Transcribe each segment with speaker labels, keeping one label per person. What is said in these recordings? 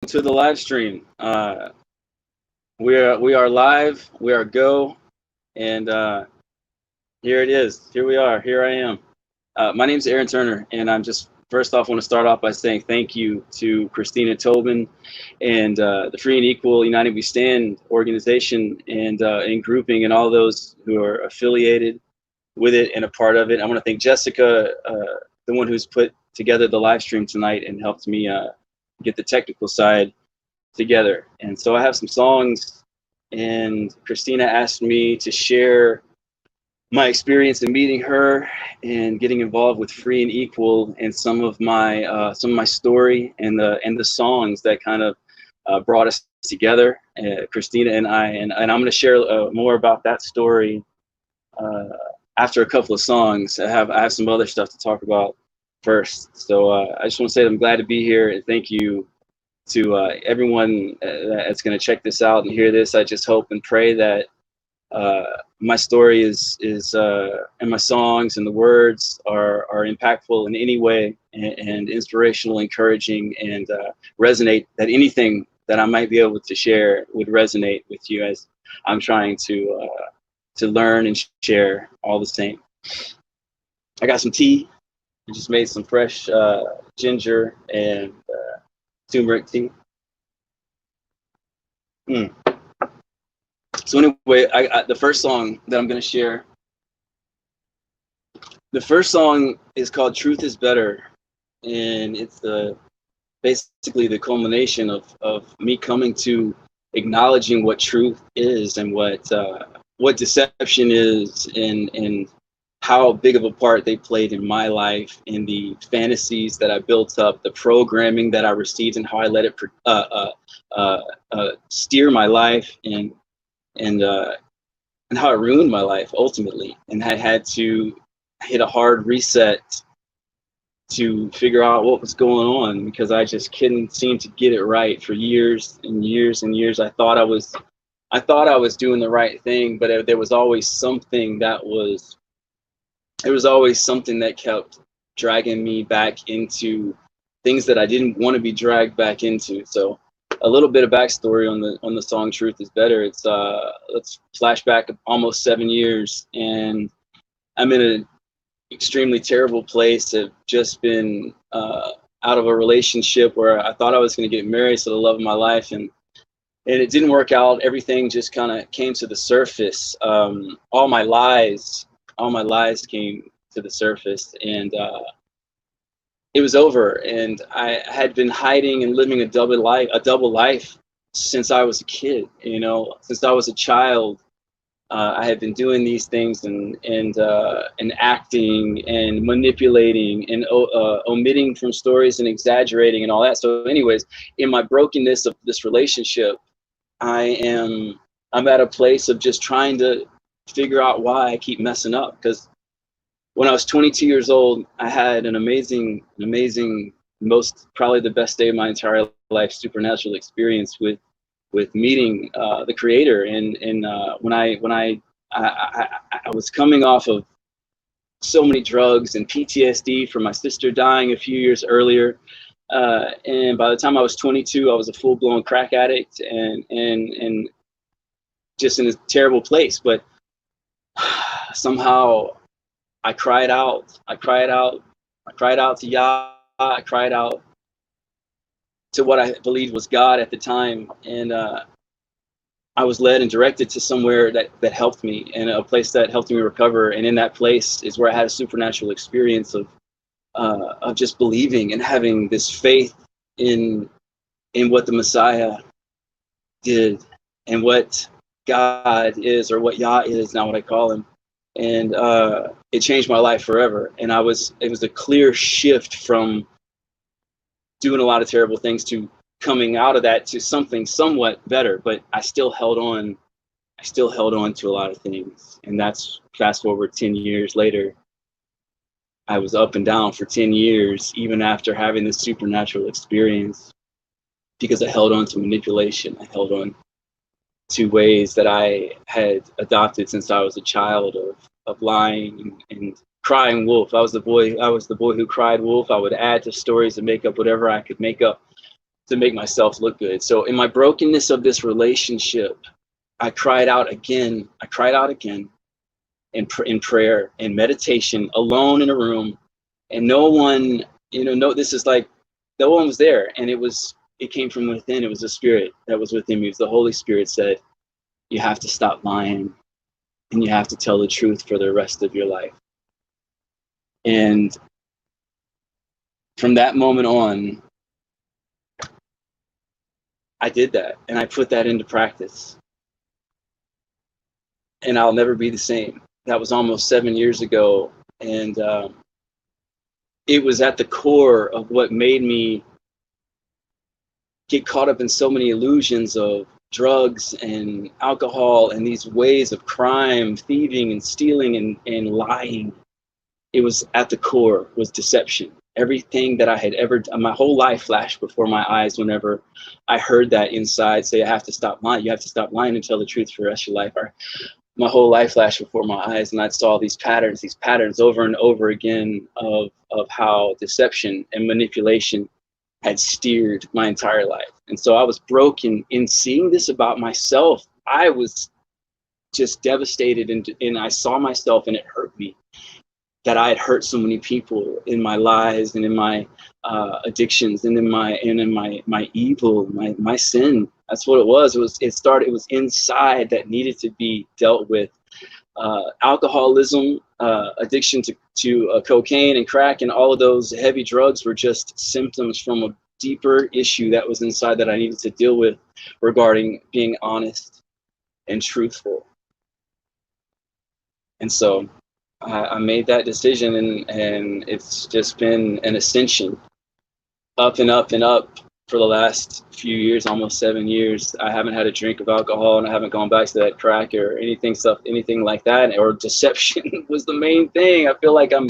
Speaker 1: to the live stream. We are live. We are go, and here it is. Here we are. Here I am. My name is Aaron Turner, and I'm just first off want to start off by saying thank you to Christina Tobin and the Free and Equal United We Stand organization and grouping and all those who are affiliated with it and a part of it. I want to thank Jessica, the one who's put together the live stream tonight and helped me get the technical side together. And so I have some songs, and Christina asked me to share my experience in meeting her and getting involved with Free and Equal and some of my story and the songs that kind of brought us together, Christina and I. And I'm going to share more about that story after a couple of songs. I have some other stuff to talk about first. So I just want to say that I'm glad to be here, and thank you to everyone that's going to check this out and hear this. I just hope and pray that my story is and my songs and the words are impactful in any way and inspirational, encouraging, and resonate, that anything that I might be able to share would resonate with you as I'm trying to learn and share all the same. I got some tea. I just made some fresh ginger and turmeric tea. So anyway, the first song that I'm going to share, the first song is called Truth is Better, and it's basically the culmination of me coming to acknowledging what truth is and what deception is, and how big of a part they played in my life, in the fantasies that I built up, the programming that I received, and how I let it steer my life, and how it ruined my life ultimately. And I had to hit a hard reset to figure out what was going on, because I just couldn't seem to get it right for years and years and years. I thought I was doing the right thing, but there was always something that kept dragging me back into things that I didn't want to be dragged back into. So a little bit of backstory on the song Truth is Better. It's let's flash back almost 7 years, and I'm in an extremely terrible place. I've just been out of a relationship where I thought I was going to get married to the love of my life, and it didn't work out. Everything just kind of came to the surface. All my lies came to the surface, and it was over. And I had been hiding and living a double life since I was a kid. Since I was a child, I had been doing these things and acting and manipulating and omitting from stories and exaggerating and all that. So anyways, in my brokenness of this relationship, I'm at a place of just trying to figure out why I keep messing up. Because when I was 22 years old, I had an amazing, most, probably the best day of my entire life, supernatural experience with meeting the Creator. And when I was coming off of so many drugs and PTSD from my sister dying a few years earlier, and by the time I was 22, I was a full-blown crack addict and just in a terrible place. But somehow I cried out to Yah. I cried out to what I believed was God at the time, and I was led and directed to somewhere that helped me, and a place that helped me recover. And in that place is where I had a supernatural experience of just believing and having this faith in what the Messiah did and what God is, or what Yah is now, what I call him. And it changed my life forever. And it was a clear shift from doing a lot of terrible things to coming out of that to something somewhat better. But I still held on to a lot of things. And that's fast forward 10 years later. I was up and down for 10 years, even after having this supernatural experience, because I held on to manipulation. I held on to ways that I had adopted since I was a child of lying and crying wolf. I was the boy who cried wolf. I would add to stories and make up whatever I could make up to make myself look good. So in my brokenness of this relationship, I cried out again. I cried out again in prayer and meditation, alone in a room, and no one, no, this is like, no one was there, and it came from within. It was the Spirit that was within me. It was the Holy Spirit said, you have to stop lying, and you have to tell the truth for the rest of your life. And from that moment on, I did that, and I put that into practice, and I'll never be the same. That was almost 7 years ago, and it was at the core of what made me get caught up in so many illusions of drugs and alcohol and these ways of crime, thieving and stealing and lying. It was at the core was deception. Everything that I had ever done, my whole life flashed before my eyes whenever I heard that inside say, I have to stop lying. You have to stop lying and tell the truth for the rest of your life. My whole life flashed before my eyes, and I saw these patterns over and over again of how deception and manipulation had steered my entire life. And so I was broken in seeing this about myself. I was just devastated, and I saw myself, and it hurt me that I had hurt so many people in my lies and in my addictions and in my evil, my sin. That's what it was. It was inside that needed to be dealt with. Alcoholism, addiction to cocaine and crack and all of those heavy drugs were just symptoms from a deeper issue that was inside that I needed to deal with regarding being honest and truthful. And so I made that decision, and it's just been an ascension up and up and up for the last few years, almost 7 years. I haven't had a drink of alcohol, and I haven't gone back to that crack or anything like that, or deception was the main thing. I feel like I'm,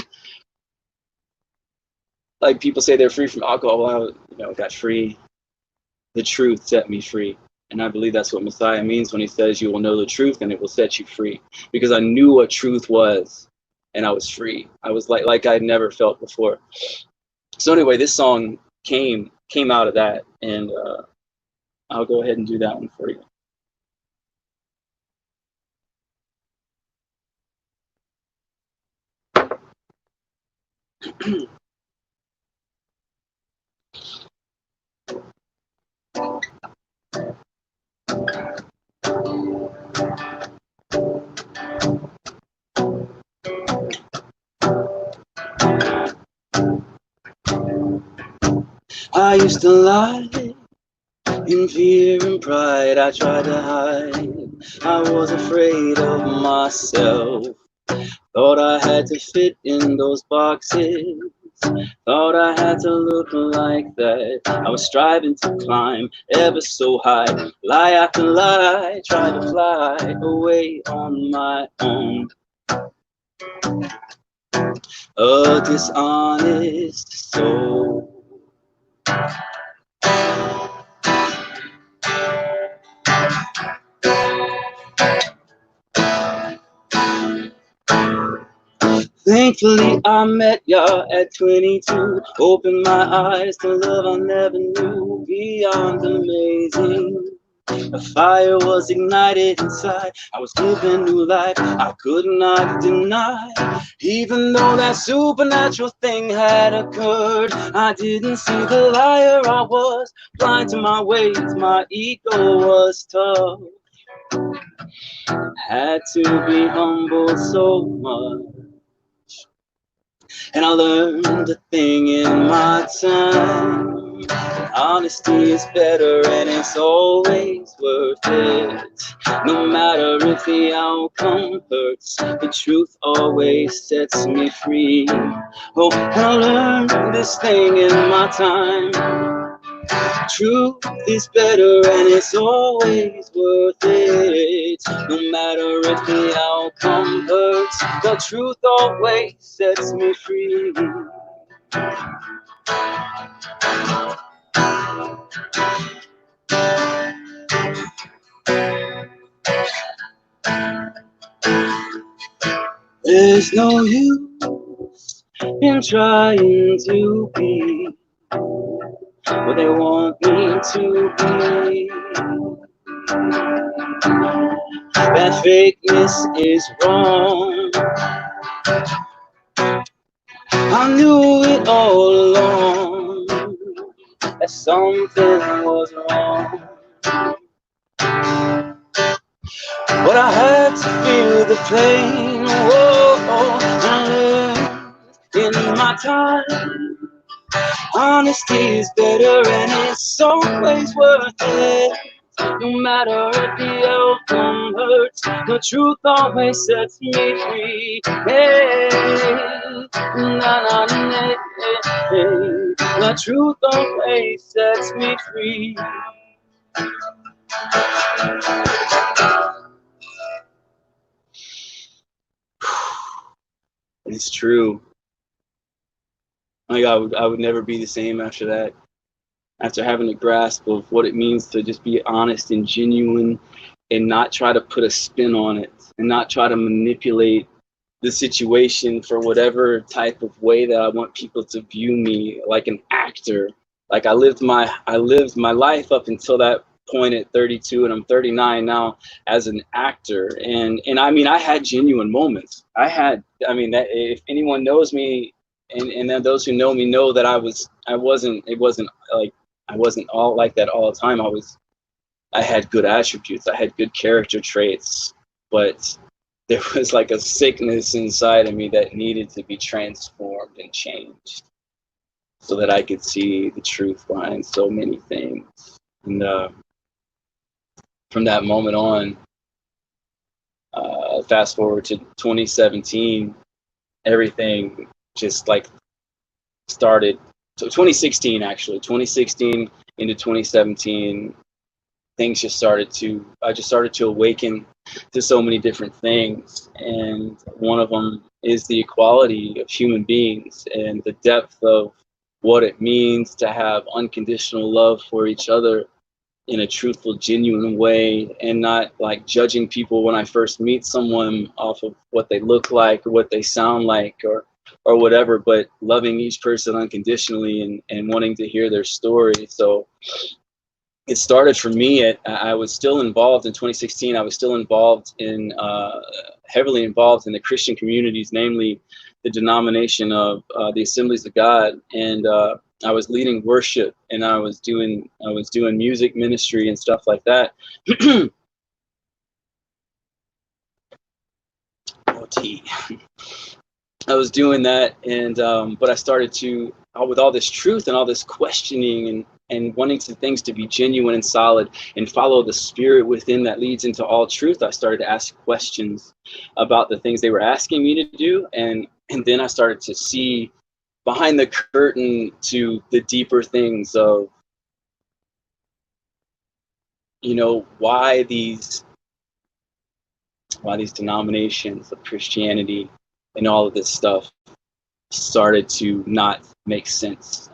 Speaker 1: like people say they're free from alcohol. Well, I got free. The truth set me free. And I believe that's what Messiah means when he says you will know the truth and it will set you free. Because I knew what truth was, and I was free. I was like I'd never felt before. So anyway, this song came out of that, and I'll go ahead and do that one for you. I used to lie in fear and pride. I tried to hide. I was afraid of myself. Thought I had to fit in those boxes. Thought I had to look like that. I was striving to climb ever so high. Lie after lie, tried to fly away on my own. A dishonest soul. Thankfully I met ya at 22. Opened my eyes to love I never knew. Beyond amazing. A fire was ignited inside. I was living new life I could not deny. Even though that supernatural thing had occurred, I didn't see the liar I was. Blind to my ways, my ego was tough. Had to be humbled so much. And I learned a thing in my time. Honesty is better, and it's always worth it. No matter if the outcome hurts, the truth always sets me free. Oh, I learned this thing in my time. Truth is better, and it's always worth it. No matter if the outcome hurts, the truth always sets me free. There's no use in trying to be what they want me to be. That fakeness is wrong. I knew it all along, that something was wrong. But I had to feel the pain, whoa, and in my time. Honesty is better and it's always worth it. No matter if the outcome hurts, the truth always sets me free. Hey, na na na, hey, the truth always sets me free. It's true. Like I would never be the same after that. After having a grasp of what it means to just be honest and genuine and not try to put a spin on it and not try to manipulate the situation for whatever type of way that I want people to view me, like an actor. Like I lived my life up until that point at 32, and I'm 39 now, as an actor. And I mean, I had genuine moments. That if anyone knows me, and then those who know me know that it wasn't all like that all the time. I had good attributes. I had good character traits, but there was like a sickness inside of me that needed to be transformed and changed so that I could see the truth behind so many things. And from that moment on, fast forward to 2017, everything just like started. So 2016 into 2017, I just started to awaken to so many different things. And one of them is the equality of human beings and the depth of what it means to have unconditional love for each other in a truthful, genuine way, and not like judging people when I first meet someone off of what they look like or what they sound like or whatever, but loving each person unconditionally and wanting to hear their story. So it started for me I was still involved in 2016. I was still involved in heavily involved in the Christian communities, namely the denomination of the Assemblies of God, and I was leading worship, and I was doing music ministry and stuff like that. OT. I was doing that, and but I started to, with all this truth and all this questioning and wanting things to be genuine and solid and follow the spirit within that leads into all truth, I started to ask questions about the things they were asking me to do, and then I started to see behind the curtain to the deeper things of, why these denominations of Christianity and all of this stuff started to not make sense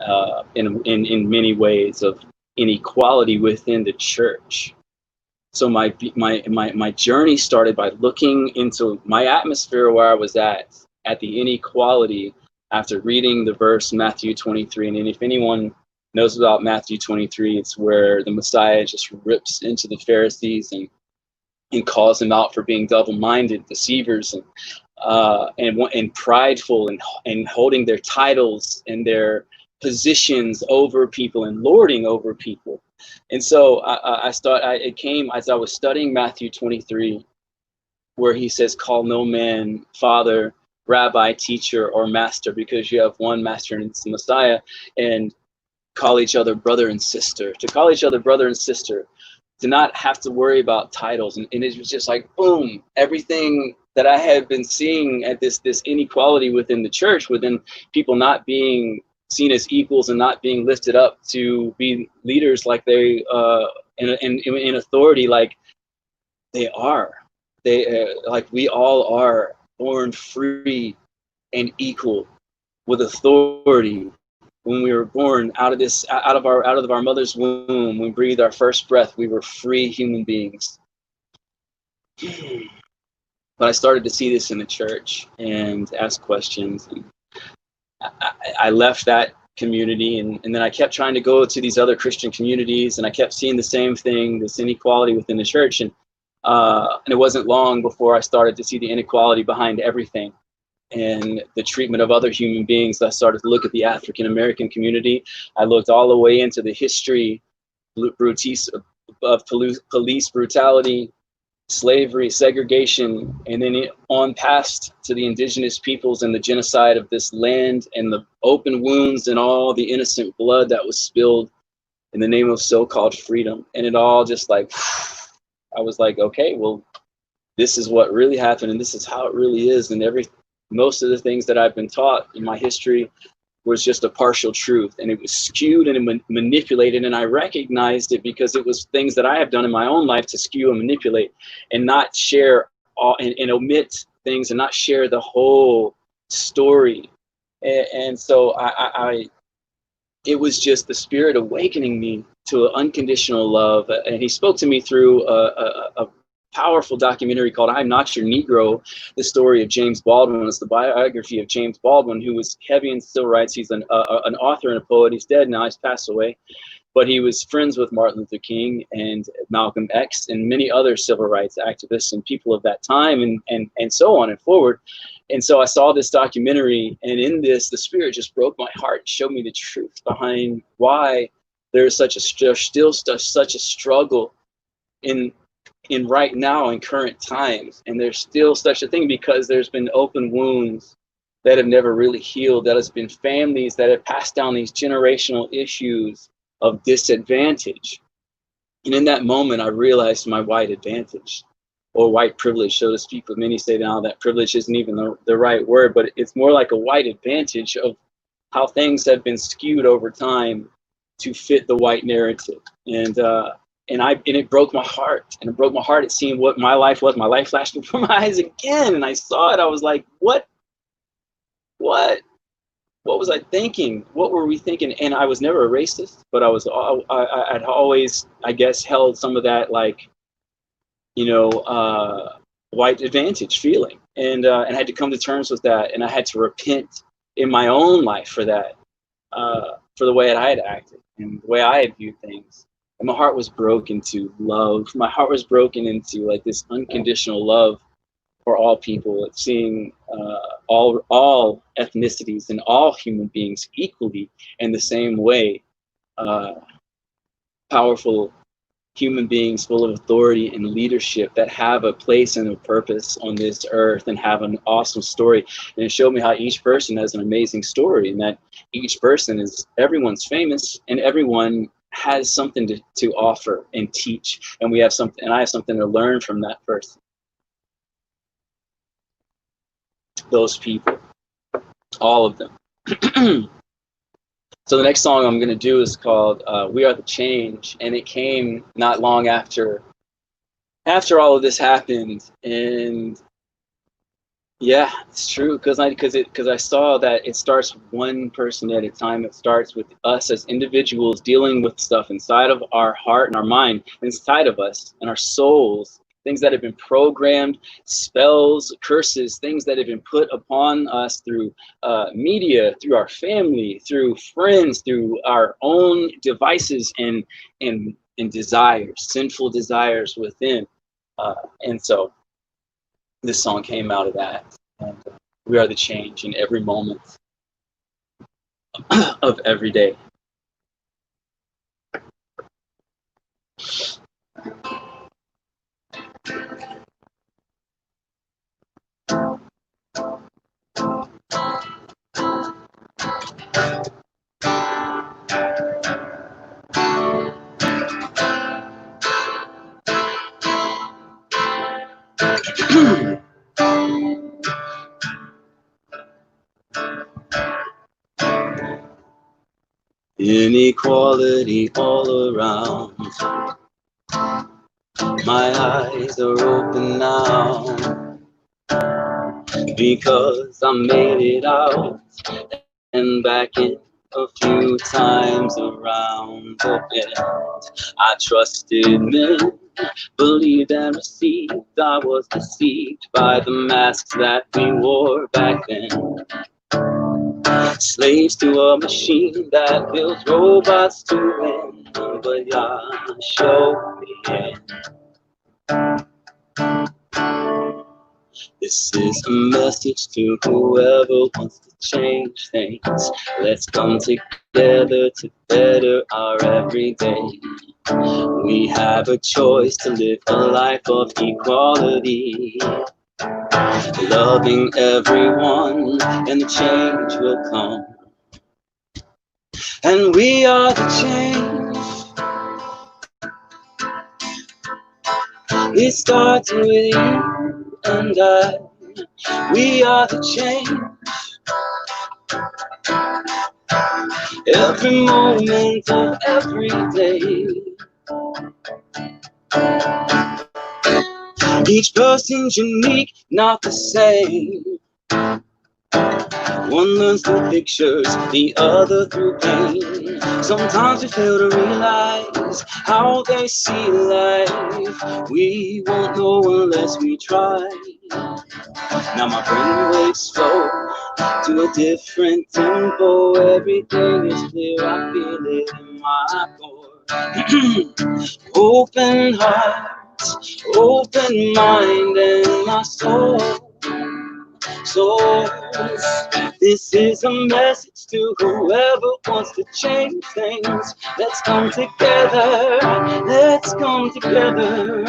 Speaker 1: in many ways of inequality within the church. So my journey started by looking into my atmosphere where I was at the inequality after reading the verse Matthew 23. And if anyone knows about Matthew 23, it's where the Messiah just rips into the Pharisees and calls them out for being double-minded, deceivers, and prideful, and holding their titles and their positions over people and lording over people. And so it came as I was studying Matthew 23, where he says, "Call no man father, rabbi, teacher, or master, because you have one master, and it's the Messiah, and call each other brother and sister." To call each other brother and sister, to not have to worry about titles. And it was just like, boom, everything that I had been seeing at this inequality within the church, within people not being seen as equals and not being lifted up to be leaders like they in authority like they are. Like we all are born free and equal with authority. When we were born out of our mother's womb, when we breathed our first breath, we were free human beings. But I started to see this in the church and ask questions. And I left that community, and then I kept trying to go to these other Christian communities, and I kept seeing the same thing, this inequality within the church, and it wasn't long before I started to see the inequality behind everything and the treatment of other human beings. I started to look at the African American community. I looked all the way into the history of police brutality, slavery, segregation, and then on past to the indigenous peoples and the genocide of this land and the open wounds and all the innocent blood that was spilled in the name of so-called freedom. And it all just like, I was like, okay, well, this is what really happened, and this is how it really is. And most of the things that I've been taught in my history was just a partial truth, and it was skewed and manipulated, and I recognized it because it was things that I have done in my own life to skew and manipulate and not share all and omit things and not share the whole story. And so it was just the Spirit awakening me to an unconditional love, and he spoke to me through a powerful documentary called I'm Not Your Negro, the story of James Baldwin. It's the biography of James Baldwin, who was heavy in civil rights. He's an author and a poet. He's dead now, he's passed away. But he was friends with Martin Luther King and Malcolm X and many other civil rights activists and people of that time, and so on and forward. And so I saw this documentary, and in this, the Spirit just broke my heart and showed me the truth behind why there's still such a struggle in right now in current times, and there's still such a thing because there's been open wounds that have never really healed, that has been families that have passed down these generational issues of disadvantage. And in that moment, I realized my white advantage, or white privilege, so to speak. But many say now that privilege isn't even the right word, but it's more like a white advantage of how things have been skewed over time to fit the white narrative. And it broke my heart, and it broke my heart at seeing what my life was. My life flashed before my eyes again, and I saw it. I was like, what was I thinking? What were we thinking? And I was never a racist, but I'd always, I guess, held some of that, like, white advantage feeling, and I had to come to terms with that, and I had to repent in my own life for that, for the way that I had acted and the way I had viewed things. And my heart was broken to love. My heart was broken into like this unconditional love for all people, seeing all ethnicities and all human beings equally in the same way. Powerful human beings full of authority and leadership that have a place and a purpose on this earth and have an awesome story. And it showed me how each person has an amazing story, and that each person everyone's famous, and everyone has something to offer and teach, and I have something to learn from that person, those people, all of them. So the next song I'm going to do is called We Are the Change, and it came not long after all of this happened. And yeah, it's true, because I saw that it starts one person at a time. It starts with us as individuals dealing with stuff inside of our heart and our mind, inside of us and our souls, things that have been programmed, spells, curses, things that have been put upon us through media, through our family, through friends, through our own devices and desires, sinful desires within. And so this song came out of that. And we are the change in every moment of every day. Inequality all around. My eyes are open now, because I made it out and back in a few times around the bend. I trusted men, believed and received. I was deceived by the masks that we wore back then. Slaves to a machine that builds robots to win. But Yah showed me. This is a message to whoever wants to change things. Let's come together to better our everyday. We have a choice to live a life of equality, loving everyone, and the change will come. And we are the change. It starts with you and I. We are the change. Every moment of every day. Each person's unique, not the same. One learns through pictures, the other through pain. Sometimes we fail to realize how they see life. We won't know unless we try. Now my brain waves slow to a different tempo. Everything is clear, I feel it in my core. Open heart, open mind, and my soul. So this is a message to whoever wants to change things. Let's come together, let's come together.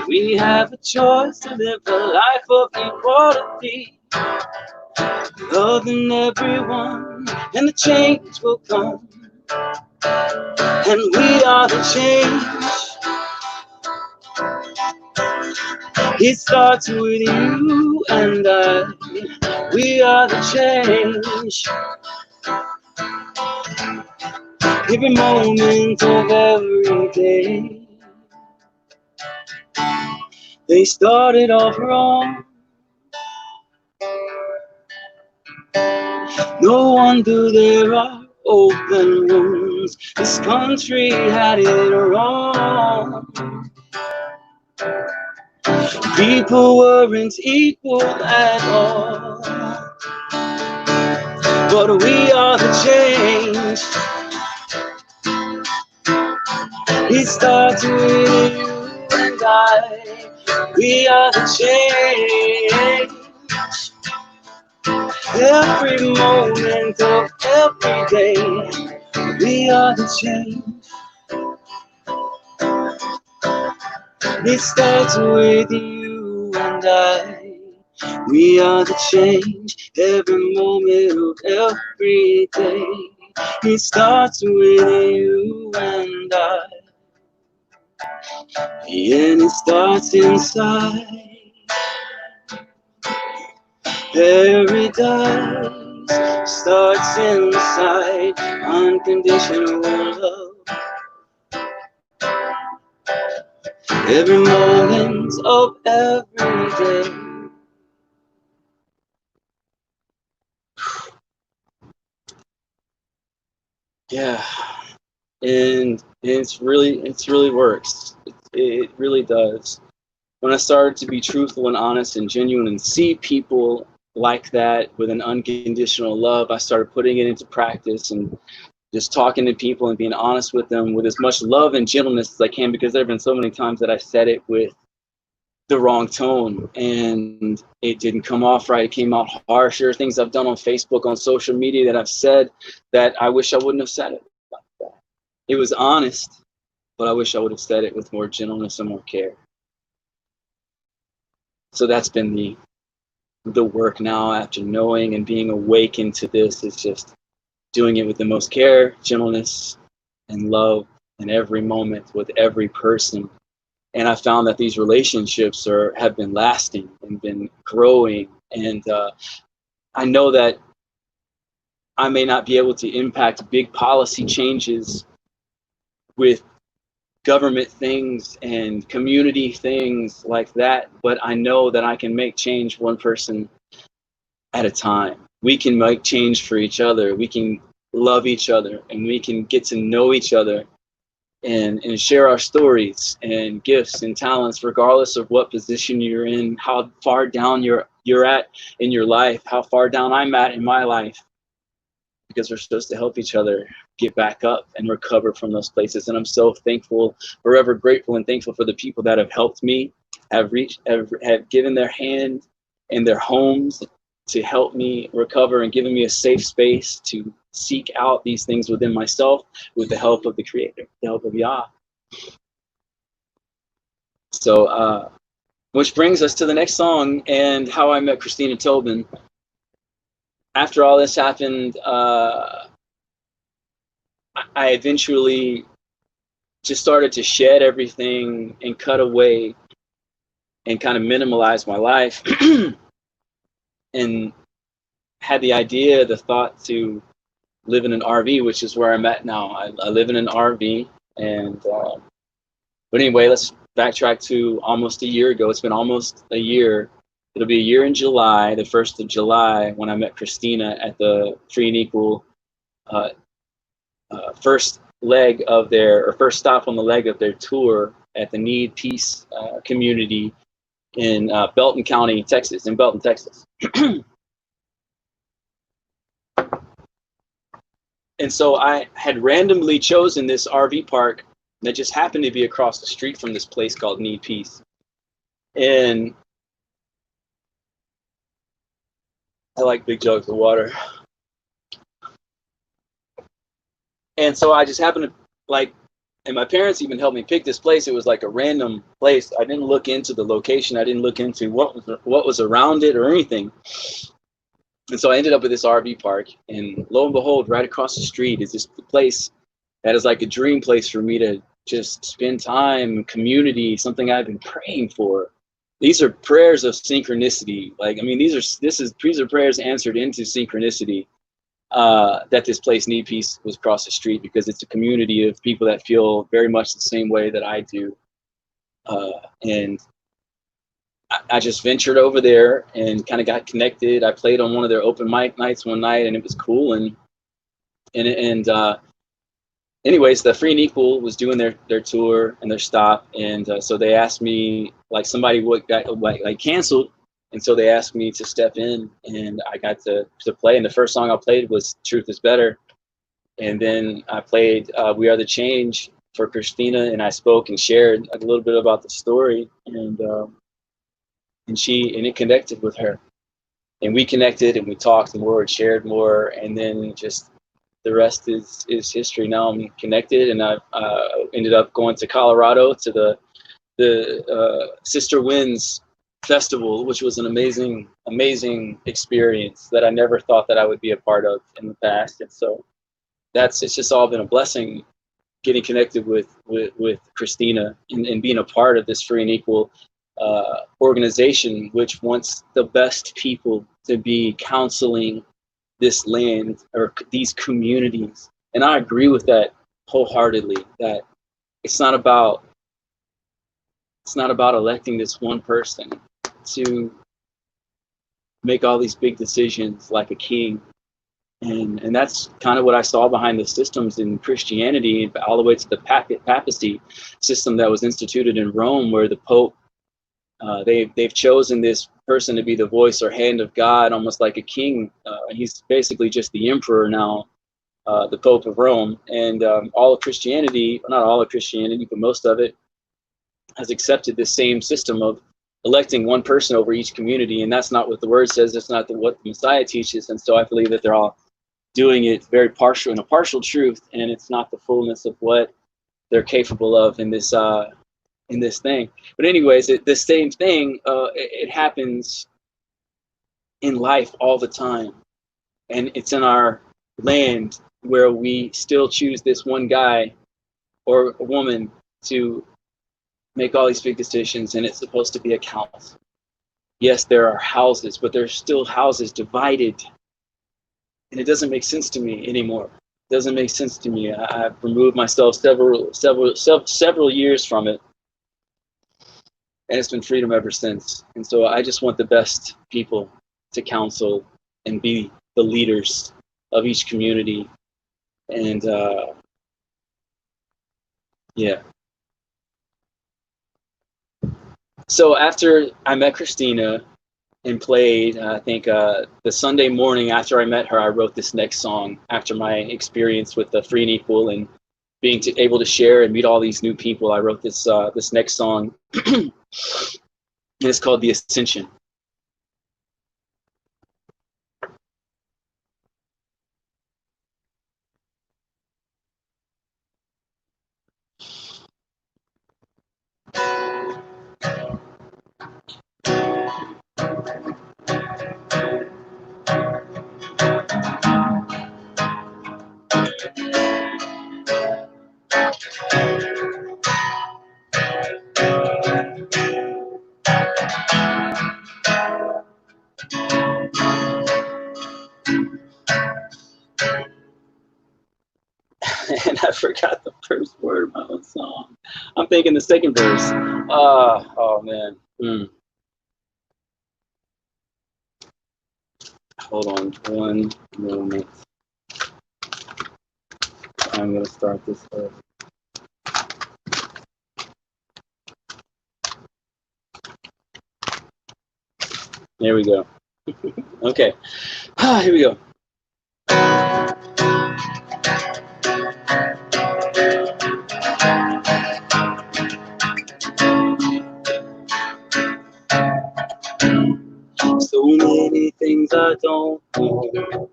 Speaker 1: We have a choice to live a life of equality, loving everyone, and the change will come. And we are the change. It starts with you and I. We are the change. Every moment of every day. They started off wrong. No wonder there are open wounds. This country had it wrong. People weren't equal at all. But we are the change. It starts with you and I. We are the change. Every moment of every day. We are the change. It starts with you and I. We are the change. Every moment of every day. It starts with you and I. And it starts inside. Paradise starts inside. Unconditional love. Every moment of every day. Yeah, and it really works. It really does. When I started to be truthful and honest and genuine and see people like that with an unconditional love, I started putting it into practice and just talking to people and being honest with them with as much love and gentleness as I can, because there have been so many times that I said it with the wrong tone and it didn't come off right. It came out harsher. Things I've done on Facebook, on social media that I've said that I wish I wouldn't have said it like that. It was honest, but I wish I would have said it with more gentleness and more care. So that's been the work now, after knowing and being awakened to this, is just doing it with the most care, gentleness, and love in every moment with every person. And I found that these relationships have been lasting and been growing. And I know that I may not be able to impact big policy changes with government things and community things like that, but I know that I can make change one person at a time. We can make change for each other. We can love each other, and we can get to know each other and share our stories and gifts and talents, regardless of what position you're in, how far down you're at in your life, how far down I'm at in my life. because we're supposed to help each other get back up and recover from those places. And I'm so thankful, forever grateful and thankful for the people that have helped me, have given their hand and their homes to help me recover and given me a safe space to seek out these things within myself with the help of the Creator, the help of Yah. So, which brings us to the next song and how I met Christina Tobin. After all this happened, I eventually just started to shed everything and cut away and kind of minimalize my life and had the idea, the thought to live in an RV, which is where I'm at now. I live in an RV. And but anyway, let's backtrack to almost a year ago. It's been almost a year. It'll be a year in July, the 1st of July, when I met Christina at the Free and Equal first stop on the leg of their tour at the Need Peace community in Belton County, Texas, in Belton, Texas. And so I had randomly chosen this RV park that just happened to be across the street from this place called Need Peace. And I like big jugs of water. And so I just happened to and my parents even helped me pick this place. It was like a random place. I didn't look into the location. I didn't look into what was around it or anything. And so I ended up with this RV park, and lo and behold, right across the street is this place that is like a dream place for me to just spend time, community, something I've been praying for. These are prayers of synchronicity. These are prayers answered into synchronicity. That this place, Need Peace, was across the street, because it's a community of people that feel very much the same way that I do. And I just ventured over there and kind of got connected. I played on one of their open mic nights one night, and it was cool. Anyways, the Free and Equal was doing their tour and their stop, and so they asked me, like, somebody got canceled, and so they asked me to step in, and I got to play. And the first song I played was "Truth Is Better," and then I played "We Are the Change" for Christina, and I spoke and shared a little bit about the story, and it connected with her, and we connected and we talked more and shared more, and then just the rest is history. Now I'm connected, and I ended up going to Colorado to the Sister Winds Festival, which was an amazing experience that I never thought that I would be a part of in the past. And so it's just all been a blessing, getting connected with Christina and being a part of this Free and Equal organization, which wants the best people to be counseling this land or these communities. And I agree with that wholeheartedly, that it's not about electing this one person to make all these big decisions like a king. And that's kind of what I saw behind the systems in Christianity, all the way to the papacy system that was instituted in Rome, where the Pope, they've chosen this person to be the voice or hand of God, almost like a king. He's basically just the emperor now, the Pope of Rome. And all of Christianity, not all of Christianity, but most of it, has accepted this same system of electing one person over each community. And that's not what the word says. It's not what the Messiah teaches. And so I believe that they're all doing it very partial, in a partial truth, and it's not the fullness of what they're capable of in this thing. But anyways, the same thing, it happens in life all the time, and it's in our land where we still choose this one guy or a woman to make all these big decisions, and it's supposed to be a council. Yes, there are houses, but there's still houses divided, and it doesn't make sense to me anymore. It doesn't make sense to me. I've removed myself several years from it, and it's been freedom ever since. And so I just want the best people to counsel and be the leaders of each community. And yeah. So after I met Christina, and played. I think the Sunday morning after I met her, I wrote this next song after my experience with the Free and Equal and being able to share and meet all these new people. I wrote this this next song. It's called The Ascension. And I forgot the first word of my own song. I'm thinking the second verse. Oh man. Hold on one moment. I'm gonna start this first. There we go. Okay. Here we go. So many things I don't know.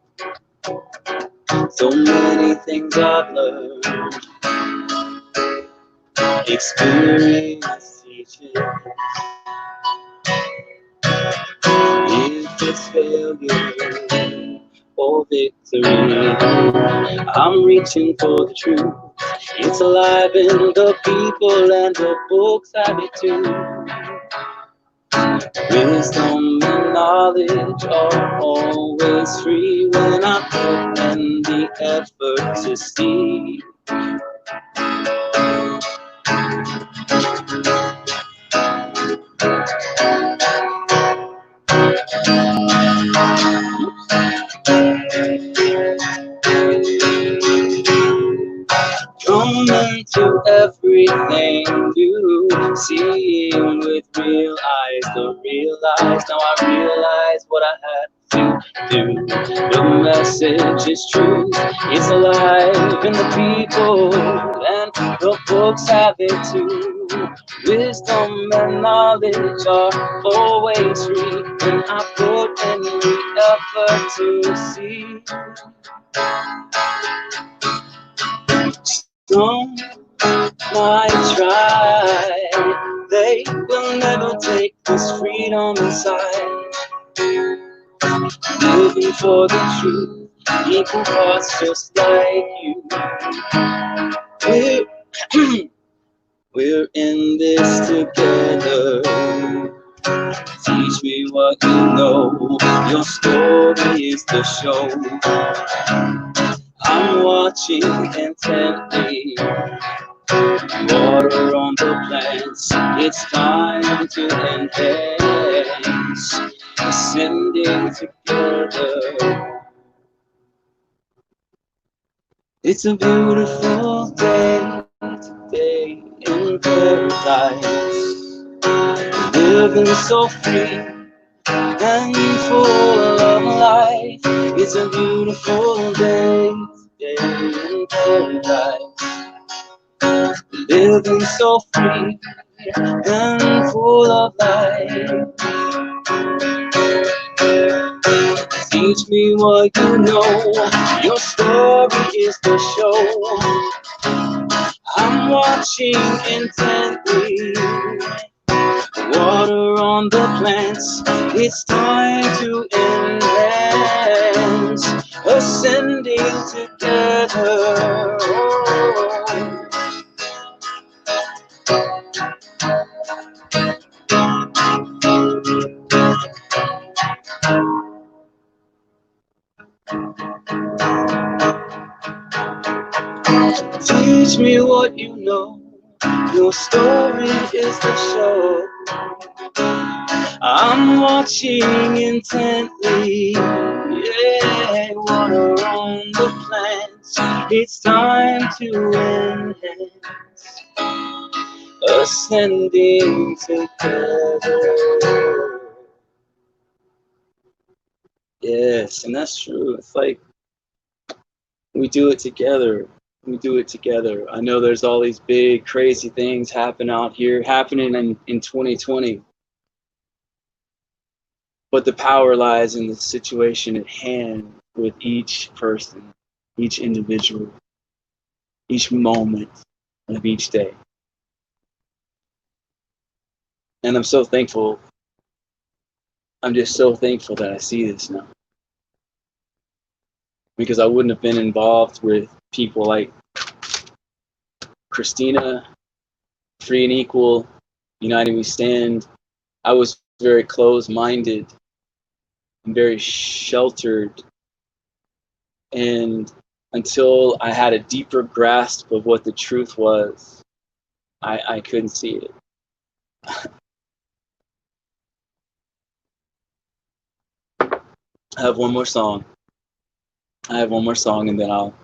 Speaker 1: So many things I've learned. Experience teaches. If it's failure or victory, I'm reaching for the truth. It's alive in the people and the books I read too. Wisdom and knowledge are always free when I put in the effort to see. Come into everything you see with real eyes to realize. Now I realize what I had to do. The message is true. It's alive in the people and the books have it too. Wisdom and knowledge are always free when I put in the effort to see. Some might try, they will never take this freedom inside. Living for the truth, equal parts just like you. We're in this together. Teach me what you know, your story is the show. I'm watching intently. Water on the plants, it's time to enhance. Ascending together. It's a beautiful day today in paradise. Living so free and full of life. It's a beautiful day today in paradise. Living so free and full of life. Teach me what you know, your story is the show. I'm watching intently. Water on the plants, it's time to enhance. Ascending together. Teach me what you know, your story is the show. I'm watching intently, yeah, water on the plants, it's time to enhance, ascending together. Yes, and that's true. It's like we do it together. We do it together. I know there's all these big, crazy things happening in 2020, but the power lies in the situation at hand with each person, each individual, each moment of each day. And I'm so thankful. I'm just so thankful that I see this now. Because I wouldn't have been involved with people like Christina, Free and Equal, United We Stand. I was very closed-minded and very sheltered. And until I had a deeper grasp of what the truth was, I couldn't see it. I have one more song. And then I'll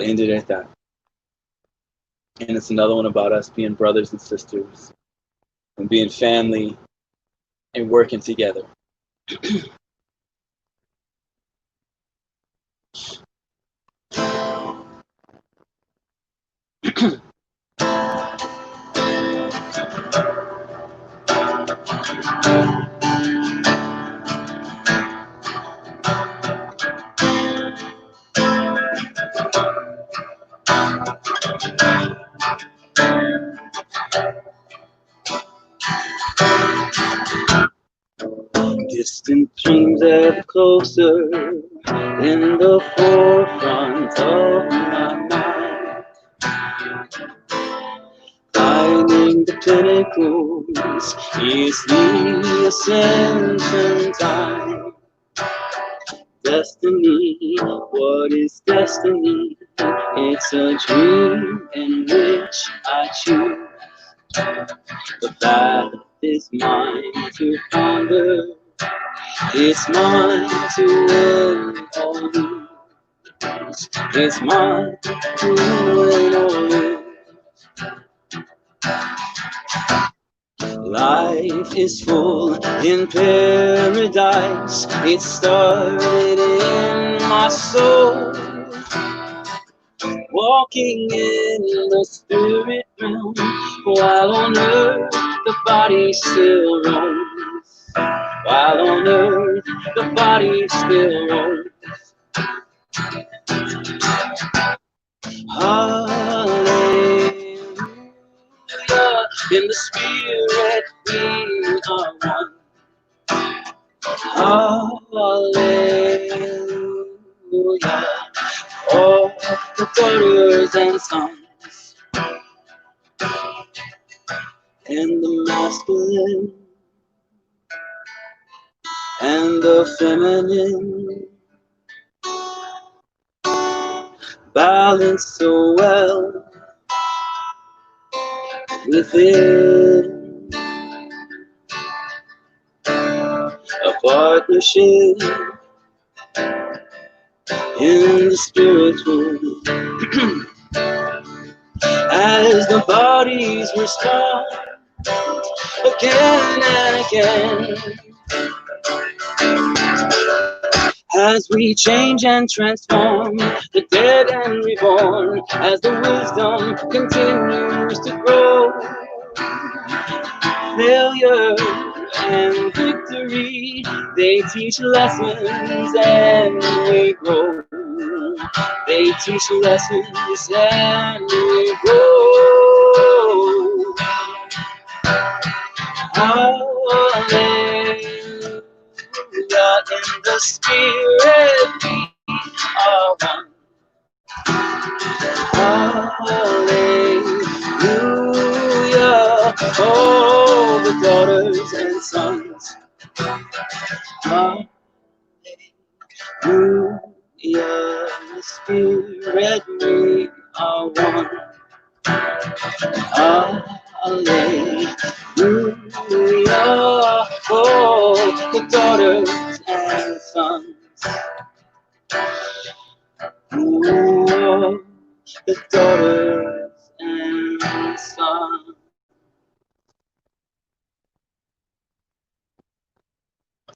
Speaker 1: end it at that. And it's another one about us being brothers and sisters and being family and working together. Distant dreams ever closer in the forefront of my mind. Climbing the pinnacles is the ascension time. Destiny, what is destiny? It's a dream in which I choose. The path is mine to ponder. It's mine to win or lose. It's mine to win or lose. Life is full in paradise. It started in my soul. Walking in the spirit realm, while on earth the body still roams. While on earth the body still roams. Hallelujah, in the spirit we are one. Hallelujah, all the daughters and sons, and the masculine and the feminine, balanced so well within a partnership in the spiritual. As the bodies respond again and again, as we change and transform, the dead and reborn, as the wisdom continues to grow, failure and victory, they teach lessons and we grow. They teach lessons and we grow. Hallelujah, in the spirit we are one. Hallelujah, all the daughters and sons. Hallelujah, in the spirit we are one. Hallelujah, all the daughters and sons. Ooh, the daughters and sons.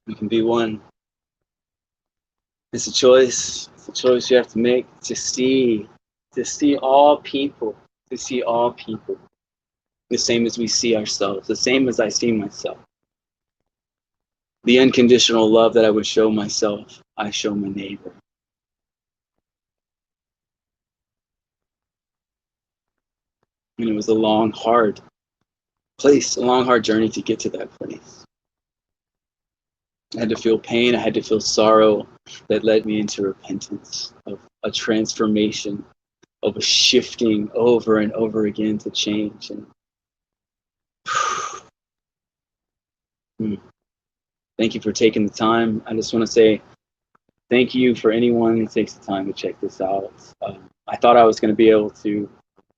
Speaker 1: We can be one. It's a choice. It's a choice you have to make to see all people, to see all people the same as we see ourselves, the same as I see myself. The unconditional love that I would show myself, I show my neighbor. And it was a long, hard place, a long, hard journey to get to that place. I had to feel pain, I had to feel sorrow that led me into repentance, of a transformation, of a shifting over and over again to change. And thank you for taking the time. I just want to say thank you for anyone who takes the time to check this out. I thought I was going to be able to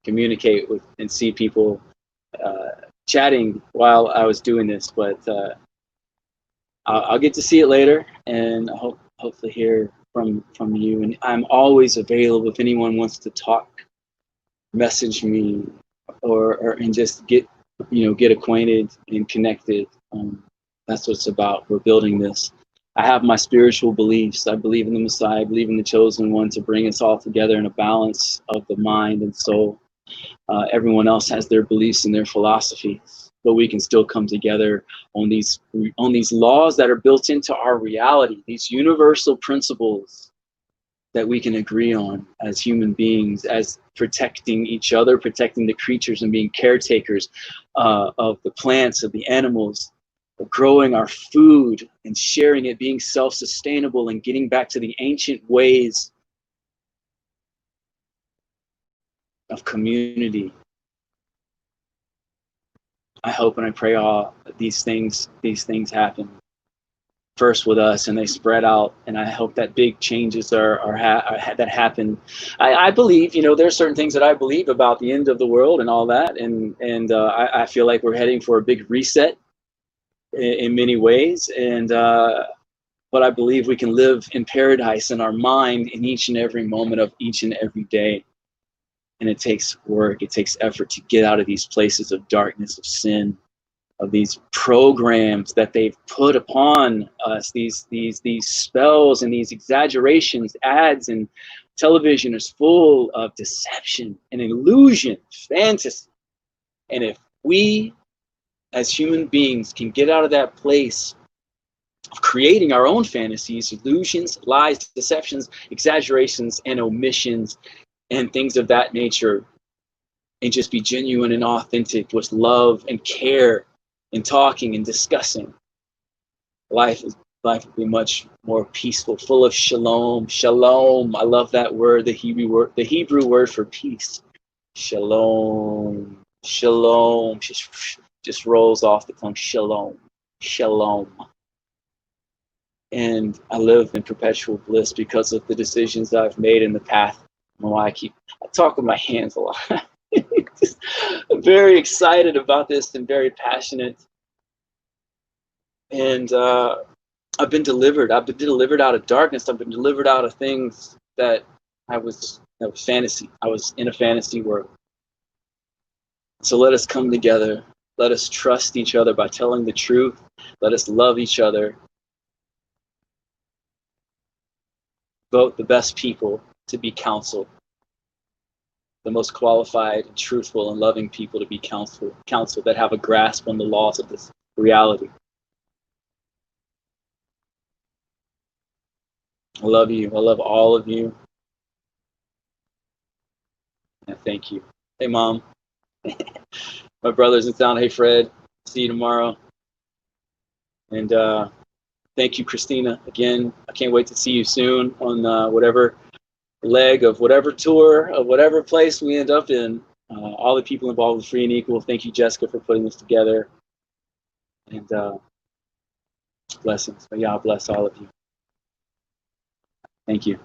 Speaker 1: communicate with and see people chatting while I was doing this, but I'll get to see it later, and I hopefully hear from you. And I'm always available if anyone wants to talk, message me, or and just get acquainted and connected. That's what it's about. We're building this. I have my spiritual beliefs. I believe in the Messiah. I believe in the chosen one to bring us all together in a balance of the mind and soul. Everyone else has their beliefs and their philosophies, but we can still come together on these laws that are built into our reality, these universal principles that we can agree on as human beings, as protecting each other, protecting the creatures, and being caretakers of the plants, of the animals, of growing our food and sharing it, being self-sustainable and getting back to the ancient ways of community. I hope and I pray all these things happen first with us, and they spread out. And I hope that big changes that happen. I believe, there are certain things that I believe about the end of the world and all that, and I feel like we're heading for a big reset in many ways. And but I believe we can live in paradise in our mind in each and every moment of each and every day. And it takes work, it takes effort to get out of these places of darkness, of sin, of these programs that they've put upon us, these spells and these exaggerations. Ads and television is full of deception and illusion, fantasy. And if we as human beings can get out of that place of creating our own fantasies, illusions, lies, deceptions, exaggerations, and omissions, and things of that nature, and just be genuine and authentic with love and care and talking and discussing, life will be much more peaceful, full of shalom. Shalom, I love that word, the Hebrew word for peace. Shalom, shalom, just rolls off the tongue. Shalom, shalom. And I live in perpetual bliss because of the decisions that I've made in the path. I don't know why I talk with my hands a lot. I'm very excited about this and very passionate. And I've been delivered. I've been delivered out of darkness. I've been delivered out of things that was fantasy. I was in a fantasy world. So let us come together. Let us trust each other by telling the truth. Let us love each other. Vote the best people to be counseled. The most qualified and truthful and loving people to be counseled that have a grasp on the laws of this reality. I love you. I love all of you. And thank you. Hey, Mom. My brother's in town. Hey, Fred. See you tomorrow. And thank you, Christina. Again, I can't wait to see you soon on whatever leg of whatever tour of whatever place we end up in. All the people involved with Free and Equal. Thank you, Jessica, for putting this together. And blessings. May y'all bless all of you. Thank you.